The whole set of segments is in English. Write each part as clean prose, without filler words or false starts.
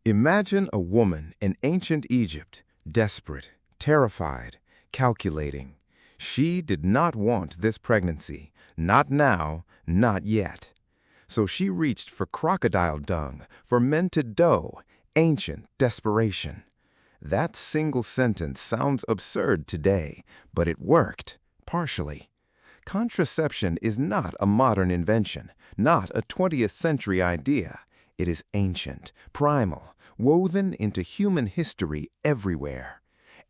Imagine a woman in ancient Egypt, desperate, terrified, calculating. She did not want this pregnancy, not now, not yet. So she reached for crocodile dung, fermented dough, ancient desperation. That single sentence sounds absurd today, but it worked, partially. Contraception is not a modern invention, not a 20th century idea. It is ancient, primal, woven into human history everywhere.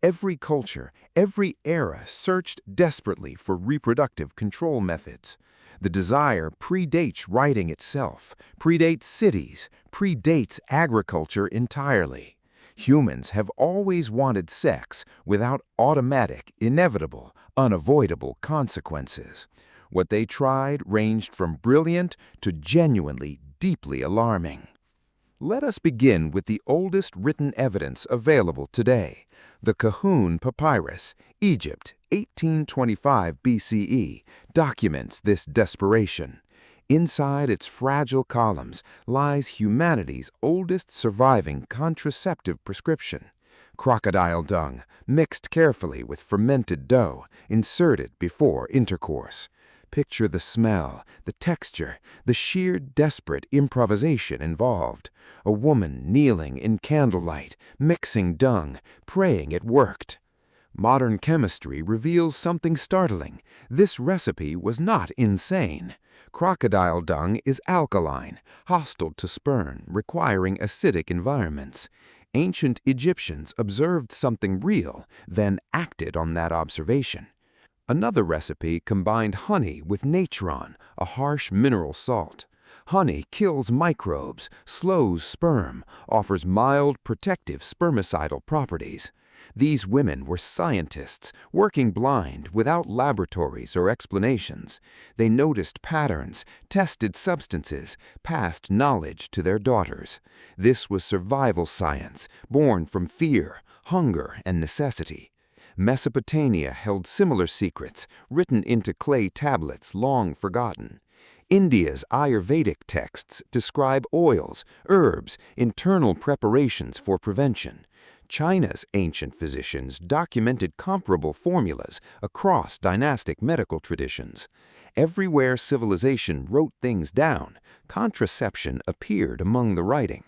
Every culture, every era searched desperately for reproductive control methods. The desire predates writing itself, predates cities, predates agriculture entirely. Humans have always wanted sex without automatic, inevitable, unavoidable consequences. What they tried ranged from brilliant to genuinely deeply alarming. Let us begin with the oldest written evidence available today, the Kahun papyrus, Egypt, 1825 BCE, documents this desperation. Inside its fragile columns lies humanity's oldest surviving contraceptive prescription. Crocodile dung, mixed carefully with fermented dough, inserted before intercourse. Picture the smell, the texture, the sheer desperate improvisation involved. A woman kneeling in candlelight, mixing dung, praying it worked. Modern chemistry reveals something startling. This recipe was not insane. Crocodile dung is alkaline, hostile to sperm, requiring acidic environments. Ancient Egyptians observed something real, then acted on that observation. Another recipe combined honey with natron, a harsh mineral salt. Honey kills microbes, slows sperm, offers mild protective spermicidal properties. These women were scientists, working blind, without laboratories or explanations. They noticed patterns, tested substances, passed knowledge to their daughters. This was survival science, born from fear, hunger, and necessity. Mesopotamia held similar secrets, written into clay tablets long forgotten. India's Ayurvedic texts describe oils, herbs, internal preparations for prevention. China's ancient physicians documented comparable formulas across dynastic medical traditions. Everywhere civilization wrote things down, contraception appeared among the writing.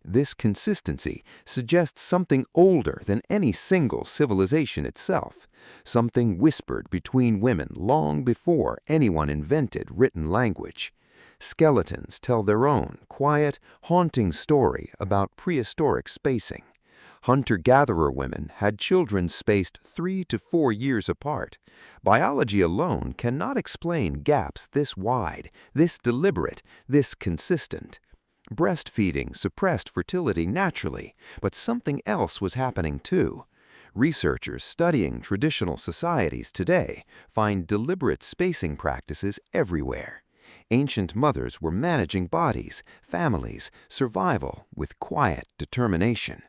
This consistency suggests something older than any single civilization itself, something whispered between women long before anyone invented written language. Skeletons tell their own quiet, haunting story about prehistoric spacing. Hunter-gatherer women had children spaced 3 to 4 years apart. Biology alone cannot explain gaps this wide, this deliberate, this consistent. Breastfeeding suppressed fertility naturally, but something else was happening too. Researchers studying traditional societies today find deliberate spacing practices everywhere. Ancient mothers were managing bodies, families, survival with quiet determination.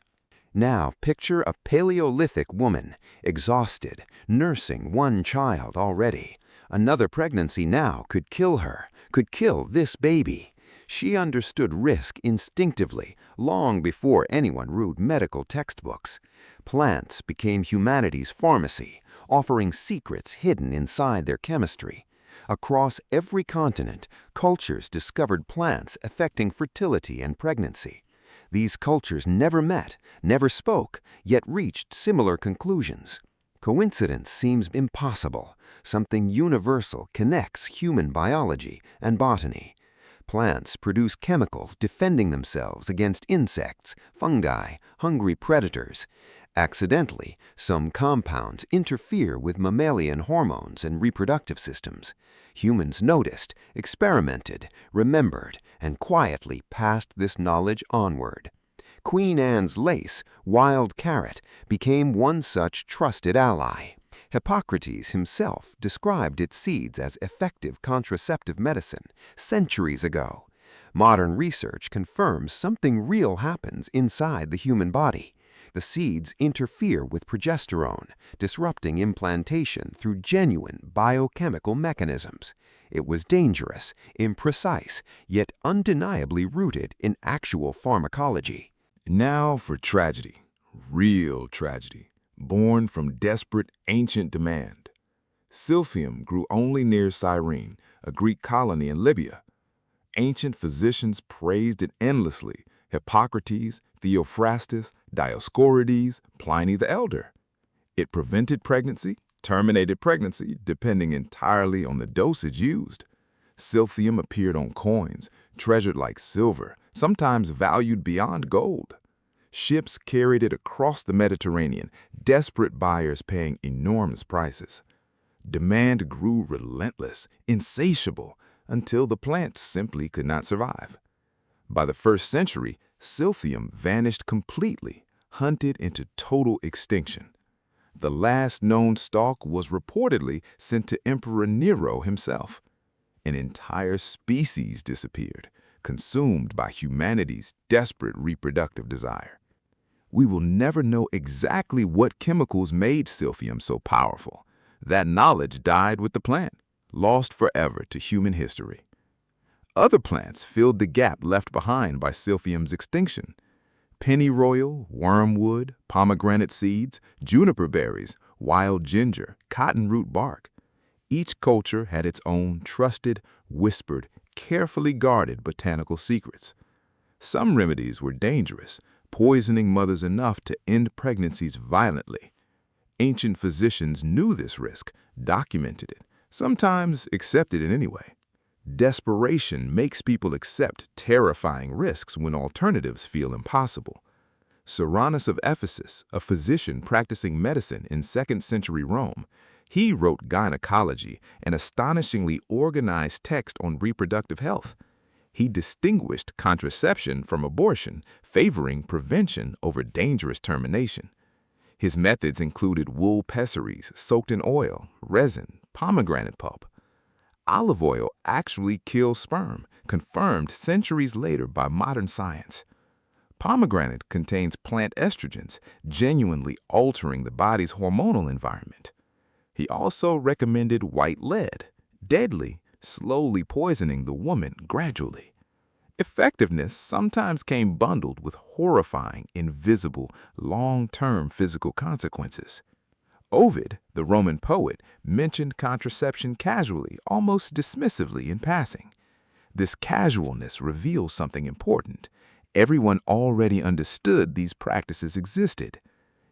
Now picture a Paleolithic woman, exhausted, nursing one child already. Another pregnancy now could kill her, could kill this baby. She understood risk instinctively, long before anyone wrote medical textbooks. Plants became humanity's pharmacy, offering secrets hidden inside their chemistry. Across every continent, cultures discovered plants affecting fertility and pregnancy. These cultures never met, never spoke, yet reached similar conclusions. Coincidence seems impossible. Something universal connects human biology and botany. Plants produce chemicals defending themselves against insects, fungi, hungry predators. Accidentally, some compounds interfere with mammalian hormones and reproductive systems. Humans noticed, experimented, remembered, and quietly passed this knowledge onward. Queen Anne's lace, wild carrot, became one such trusted ally. Hippocrates himself described its seeds as effective contraceptive medicine centuries ago. Modern research confirms something real happens inside the human body. The seeds interfere with progesterone, disrupting implantation through genuine biochemical mechanisms. It was dangerous, imprecise, yet undeniably rooted in actual pharmacology. Now for tragedy, real tragedy, born from desperate ancient demand. Silphium grew only near Cyrene, a Greek colony in Libya. Ancient physicians praised it endlessly: Hippocrates, Theophrastus, Dioscorides, Pliny the Elder. It prevented pregnancy, terminated pregnancy, depending entirely on the dosage used. Silphium appeared on coins, treasured like silver, sometimes valued beyond gold. Ships carried it across the Mediterranean, desperate buyers paying enormous prices. Demand grew relentless, insatiable, until the plant simply could not survive. By the 1st century, Silphium vanished completely, hunted into total extinction. The last known stalk was reportedly sent to Emperor Nero himself. An entire species disappeared, consumed by humanity's desperate reproductive desire. We will never know exactly what chemicals made Silphium so powerful. That knowledge died with the plant, lost forever to human history. Other plants filled the gap left behind by Silphium's extinction. Pennyroyal, wormwood, pomegranate seeds, juniper berries, wild ginger, cottonroot bark. Each culture had its own trusted, whispered, carefully guarded botanical secrets. Some remedies were dangerous, poisoning mothers enough to end pregnancies violently. Ancient physicians knew this risk, documented it, sometimes accepted it anyway. Desperation makes people accept terrifying risks when alternatives feel impossible. Cyrannus of Ephesus, a physician practicing medicine in 2nd century Rome, he wrote Gynecology, an astonishingly organized text on reproductive health. He distinguished contraception from abortion, favoring prevention over dangerous termination. His methods included wool pessaries soaked in oil, resin, pomegranate pulp. Olive oil actually kills sperm, confirmed centuries later by modern science. Pomegranate contains plant estrogens, genuinely altering the body's hormonal environment. He also recommended white lead, deadly, slowly poisoning the woman gradually. Effectiveness sometimes came bundled with horrifying, invisible, long-term physical consequences. Ovid, the Roman poet, mentioned contraception casually, almost dismissively in passing. This casualness reveals something important. Everyone already understood these practices existed.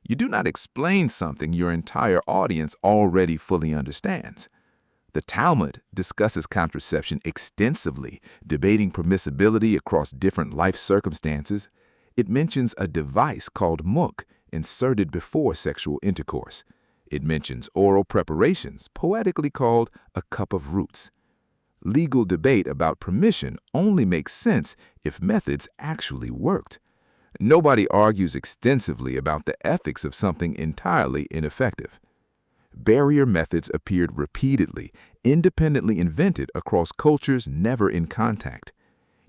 You do not explain something your entire audience already fully understands. The Talmud discusses contraception extensively, debating permissibility across different life circumstances. It mentions a device called muk, inserted before sexual intercourse. It mentions oral preparations, poetically called a cup of roots. Legal debate about permission only makes sense if methods actually worked. Nobody argues extensively about the ethics of something entirely ineffective. Barrier methods appeared repeatedly, independently invented across cultures never in contact.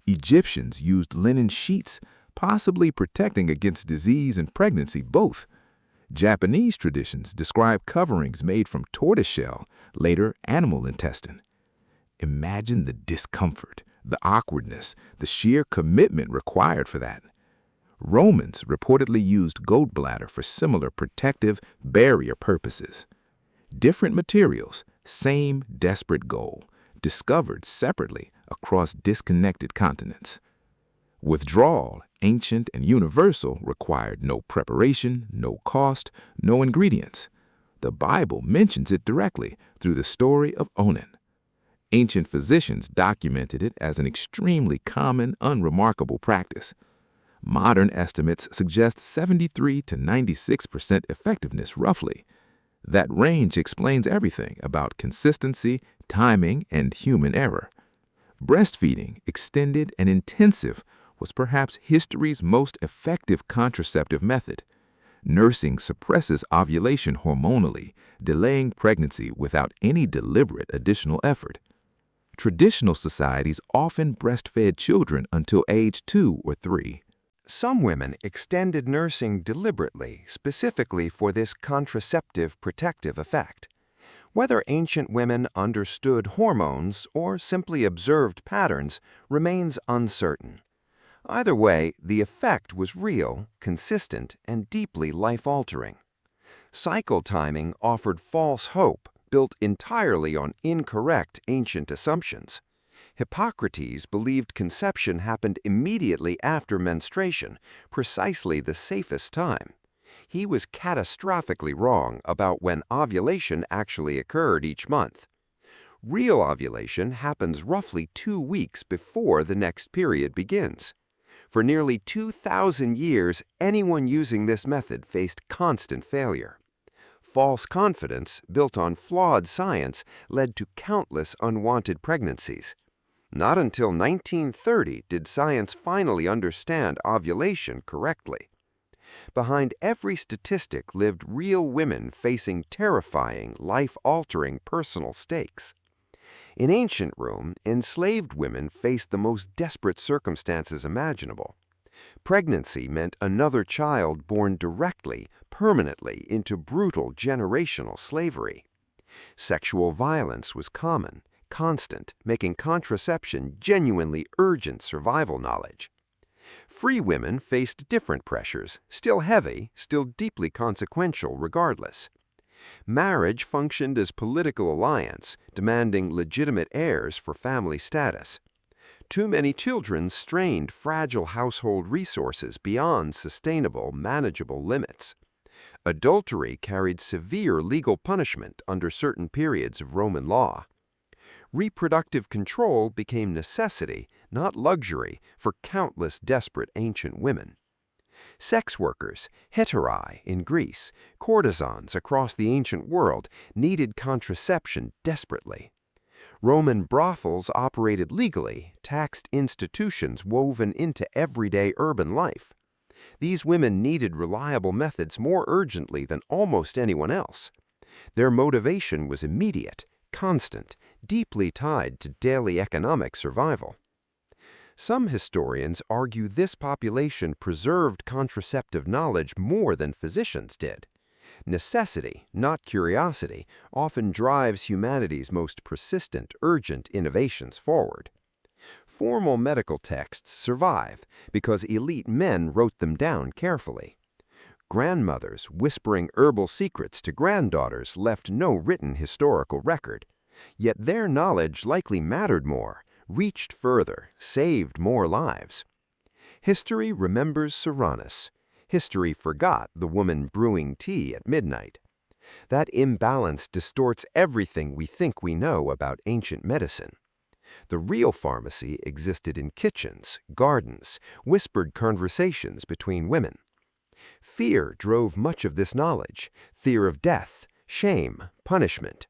Egyptians used linen sheets, possibly protecting against disease and pregnancy both. Japanese traditions describe coverings made from tortoiseshell, later animal intestine. Imagine the discomfort, the awkwardness, the sheer commitment required for that. Romans reportedly used goat bladder for similar protective barrier purposes. Different materials, same desperate goal, discovered separately across disconnected continents. Withdrawal, ancient and universal, required no preparation, no cost, no ingredients. The Bible mentions it directly through the story of Onan. Ancient physicians documented it as an extremely common, unremarkable practice. Modern estimates suggest 73 to 96% effectiveness roughly. That range explains everything about consistency, timing, and human error. Breastfeeding, extended and intensive, was perhaps history's most effective contraceptive method. Nursing suppresses ovulation hormonally, delaying pregnancy without any deliberate additional effort. Traditional societies often breastfed children until age 2 or 3. Some women extended nursing deliberately, specifically for this contraceptive protective effect. Whether ancient women understood hormones or simply observed patterns remains uncertain. Either way, the effect was real, consistent, and deeply life-altering. Cycle timing offered false hope built entirely on incorrect ancient assumptions. Hippocrates believed conception happened immediately after menstruation, precisely the safest time. He was catastrophically wrong about when ovulation actually occurred each month. Real ovulation happens roughly 2 weeks before the next period begins. For nearly 2,000 years, anyone using this method faced constant failure. False confidence, built on flawed science, led to countless unwanted pregnancies. Not until 1930 did science finally understand ovulation correctly. Behind every statistic lived real women facing terrifying, life-altering personal stakes. In ancient Rome, enslaved women faced the most desperate circumstances imaginable. Pregnancy meant another child born directly, permanently, into brutal generational slavery. Sexual violence was common, constant, making contraception genuinely urgent survival knowledge. Free women faced different pressures, still heavy, still deeply consequential regardless. Marriage functioned as political alliance, demanding legitimate heirs for family status. Too many children strained fragile household resources beyond sustainable, manageable limits. Adultery carried severe legal punishment under certain periods of Roman law. Reproductive control became necessity, not luxury, for countless desperate ancient women. Sex workers, heterae in Greece, courtesans across the ancient world, needed contraception desperately. Roman brothels operated legally, taxed institutions woven into everyday urban life. These women needed reliable methods more urgently than almost anyone else. Their motivation was immediate, constant, deeply tied to daily economic survival. Some historians argue this population preserved contraceptive knowledge more than physicians did. Necessity, not curiosity, often drives humanity's most persistent, urgent innovations forward. Formal medical texts survive because elite men wrote them down carefully. Grandmothers whispering herbal secrets to granddaughters left no written historical record. Yet their knowledge likely mattered more, reached further, saved more lives. History remembers Serranus. History forgot the woman brewing tea at midnight. That imbalance distorts everything we think we know about ancient medicine. The real pharmacy existed in kitchens, gardens, whispered conversations between women. Fear drove much of this knowledge, fear of death, shame, punishment.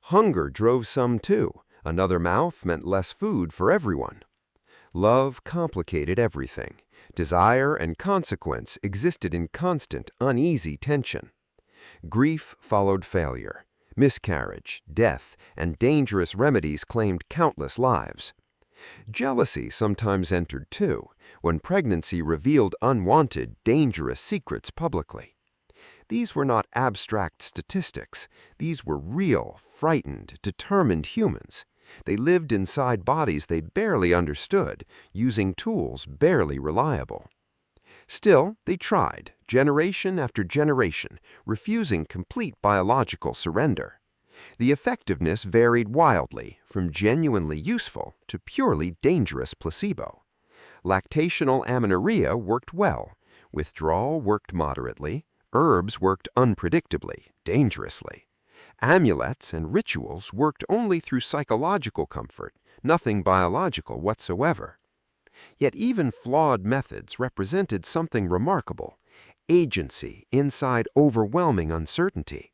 Hunger drove some too. Another mouth meant less food for everyone. Love complicated everything. Desire and consequence existed in constant, uneasy tension. Grief followed failure. Miscarriage, death, and dangerous remedies claimed countless lives. Jealousy sometimes entered too, when pregnancy revealed unwanted, dangerous secrets publicly. These were not abstract statistics. These were real, frightened, determined humans. They lived inside bodies they barely understood, using tools barely reliable. Still, they tried, generation after generation, refusing complete biological surrender. The effectiveness varied wildly, from genuinely useful to purely dangerous placebo. Lactational amenorrhea worked well. Withdrawal worked moderately. Herbs worked unpredictably, dangerously. Amulets and rituals worked only through psychological comfort, nothing biological whatsoever. Yet even flawed methods represented something remarkable: agency inside overwhelming uncertainty.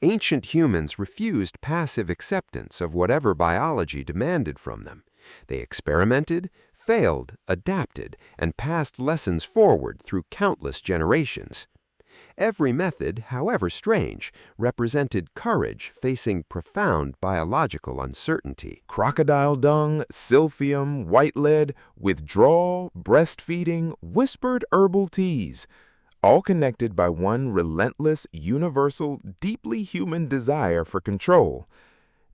Ancient humans refused passive acceptance of whatever biology demanded from them. They experimented, failed, adapted, and passed lessons forward through countless generations. Every method, however strange, represented courage facing profound biological uncertainty. Crocodile dung, silphium, white lead, withdrawal, breastfeeding, whispered herbal teas, all connected by one relentless, universal, deeply human desire for control.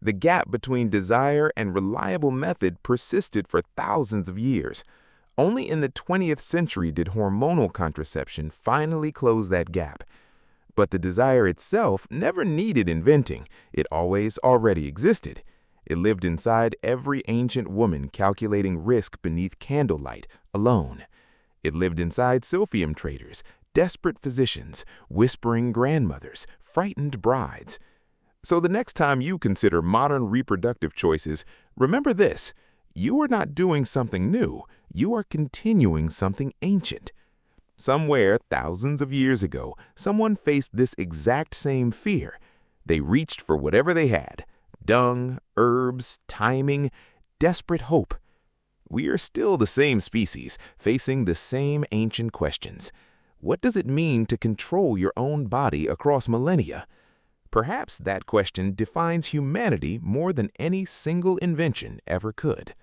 The gap between desire and reliable method persisted for thousands of years. Only in the 20th century did hormonal contraception finally close that gap. But the desire itself never needed inventing. It always already existed. It lived inside every ancient woman calculating risk beneath candlelight, alone. It lived inside Silphium traders, desperate physicians, whispering grandmothers, frightened brides. So the next time you consider modern reproductive choices, remember this: you are not doing something new, you are continuing something ancient. Somewhere, thousands of years ago, someone faced this exact same fear. They reached for whatever they had: dung, herbs, timing, desperate hope. We are still the same species, facing the same ancient questions. What does it mean to control your own body across millennia? Perhaps that question defines humanity more than any single invention ever could.